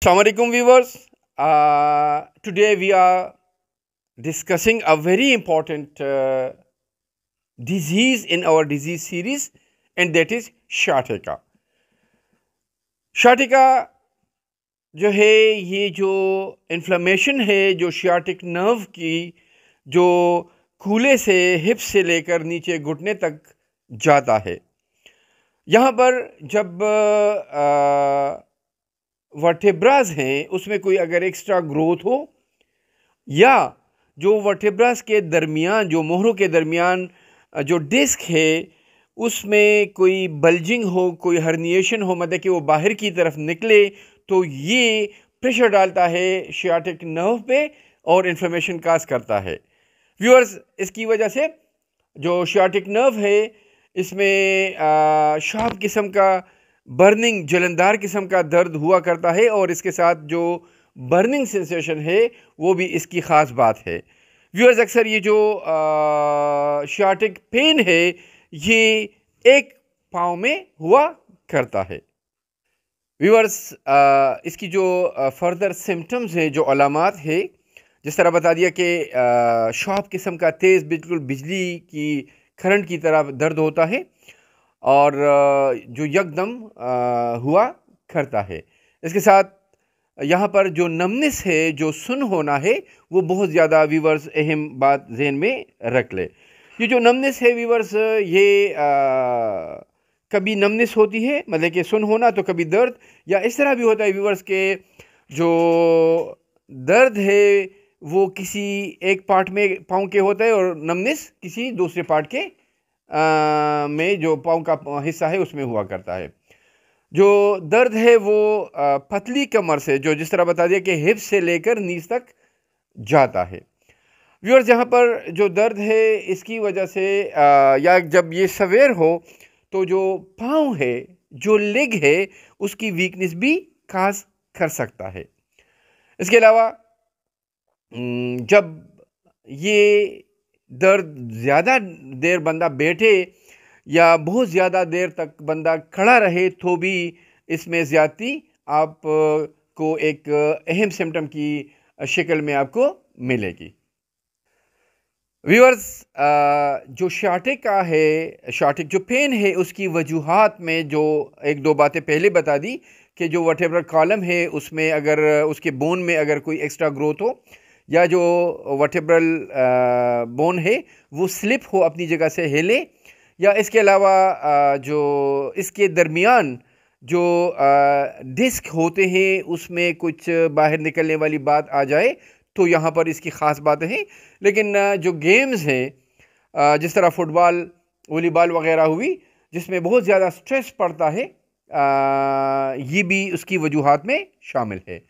Assalamu alaikum viewers. Today we are discussing a very important disease in our disease series, and that is sciatica. Sciatica जो है ये जो inflammation है जो sciatic nerve की जो कूल्हे से हिप से लेकर नीचे घुटने तक जाता है। यहाँ पर जब वर्टेब्रास हैं उसमें कोई अगर एक्स्ट्रा ग्रोथ हो या जो वर्टेब्रास के दरमियान जो मोहरों के दरमियान जो डिस्क है उसमें कोई बल्जिंग हो, कोई हर्निएशन हो, मतलब कि वो बाहर की तरफ निकले, तो ये प्रेशर डालता है शियाटिक नर्व पे और इन्फ्लेमेशन काज करता है। व्यूअर्स, इसकी वजह से जो शियाटिक नर्व है इसमें शार्प किस्म का बर्निंग, जलनदार किस्म का दर्द हुआ करता है और इसके साथ जो बर्निंग सेंसेशन है वो भी इसकी ख़ास बात है। व्यूअर्स, अक्सर ये जो शियाटिक पेन है ये एक पाँव में हुआ करता है। व्यूअर्स, इसकी जो फर्दर सिम्टम्स है, जो अलामात है, जिस तरह बता दिया कि शार्प किस्म का तेज़ बिल्कुल बिजली की करंट की तरह दर्द होता है और जो यकदम हुआ करता है। इसके साथ यहाँ पर जो नमनेस है, जो सुन होना है, वो बहुत ज़्यादा व्यूअर्स अहम बात ज़हन में रख ले। ये जो नमनेस है व्यूअर्स, ये कभी नमनेस होती है मतलब कि सुन होना, तो कभी दर्द, या इस तरह भी होता है व्यूअर्स के जो दर्द है वो किसी एक पार्ट में पाँव के होता है और नमनेस किसी दूसरे पार्ट के में जो पाँव का हिस्सा है उसमें हुआ करता है। जो दर्द है वो पतली कमर से, जो जिस तरह बता दिया कि हिप से लेकर नीज तक जाता है। व्यूअर्स, यहाँ पर जो दर्द है इसकी वजह से या जब ये सवेर हो तो जो पाँव है, जो लेग है, उसकी वीकनेस भी काज कर सकता है। इसके अलावा जब ये दर्द ज़्यादा देर बंदा बैठे या बहुत ज़्यादा देर तक बंदा खड़ा रहे तो भी इसमें ज़्यादती आप को एक अहम सिम्टम की शक्ल में आपको मिलेगी। व्यूअर्स, जो शियाटिक का है, शियाटिक जो पेन है, उसकी वजूहात में जो एक दो बातें पहले बता दी कि जो वर्टेब्रल कॉलम है उसमें अगर उसके बोन में अगर कोई एक्स्ट्रा ग्रोथ हो या जो वर्टेब्रल बोन है वो स्लिप हो, अपनी जगह से हिले, या इसके अलावा जो इसके दरमियान जो डिस्क होते हैं उसमें कुछ बाहर निकलने वाली बात आ जाए, तो यहाँ पर इसकी ख़ास बातें हैं। लेकिन जो गेम्स हैं जिस तरह फुटबॉल, वॉलीबॉल वगैरह हुई, जिसमें बहुत ज़्यादा स्ट्रेस पड़ता है, ये भी उसकी वजूहात में शामिल है।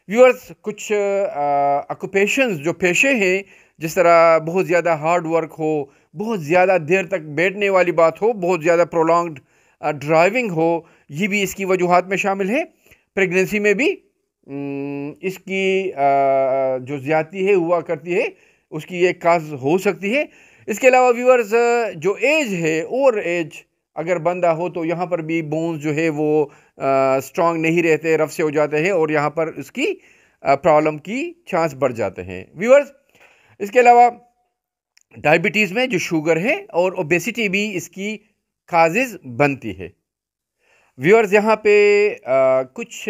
व्यूअर्स, कुछ ऑक्यूपेशंस जो पेशे हैं, जिस तरह बहुत ज़्यादा हार्ड वर्क हो, बहुत ज़्यादा देर तक बैठने वाली बात हो, बहुत ज़्यादा प्रोलॉन्ग्ड ड्राइविंग हो, ये भी इसकी वजूहात में शामिल है। प्रेगनेंसी में भी इसकी जो ज़्यादती है हुआ करती है, उसकी एक काज हो सकती है। इसके अलावा व्यूअर्स, जो एज है, और एज अगर बंदा हो तो यहाँ पर भी बोन्स जो है वो स्ट्रॉन्ग नहीं रहते, रफ से हो जाते हैं और यहाँ पर उसकी प्रॉब्लम की चांस बढ़ जाते हैं। व्यूअर्स, इसके अलावा डायबिटीज़ में जो शुगर है और ओबेसिटी भी इसकी काजेज़ बनती है। व्यूअर्स, यहाँ पे कुछ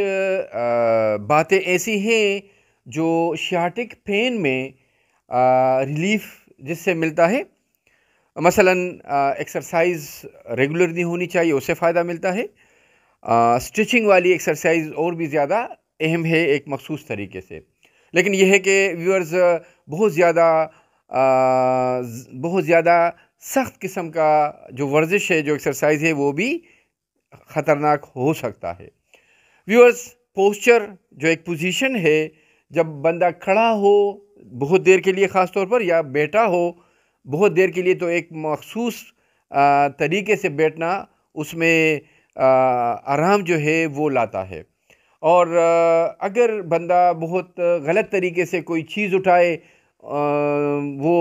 बातें ऐसी हैं जो शियाटिक पेन में रिलीफ जिससे मिलता है। मसलन एक्सरसाइज रेगुलर नहीं होनी चाहिए, उससे फ़ायदा मिलता है। स्ट्रेचिंग वाली एक्सरसाइज और भी ज़्यादा अहम है एक मखसूस तरीके से। लेकिन यह है कि व्यूअर्स, बहुत ज़्यादा सख्त किस्म का जो वर्जिश है, जो एक्सरसाइज है, वो भी ख़तरनाक हो सकता है। व्यूअर्स, पोस्चर जो एक पोजीशन है, जब बंदा खड़ा हो बहुत देर के लिए ख़ास तौर पर, या बैठा हो बहुत देर के लिए, तो एक मखसूस तरीके से बैठना उसमें आराम जो है वो लाता है। और अगर बंदा बहुत गलत तरीके से कोई चीज़ उठाए, वो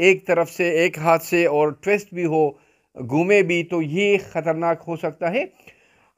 एक तरफ से, एक हाथ से और ट्विस्ट भी हो, घूमे भी, तो ये ख़तरनाक हो सकता है।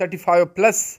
35+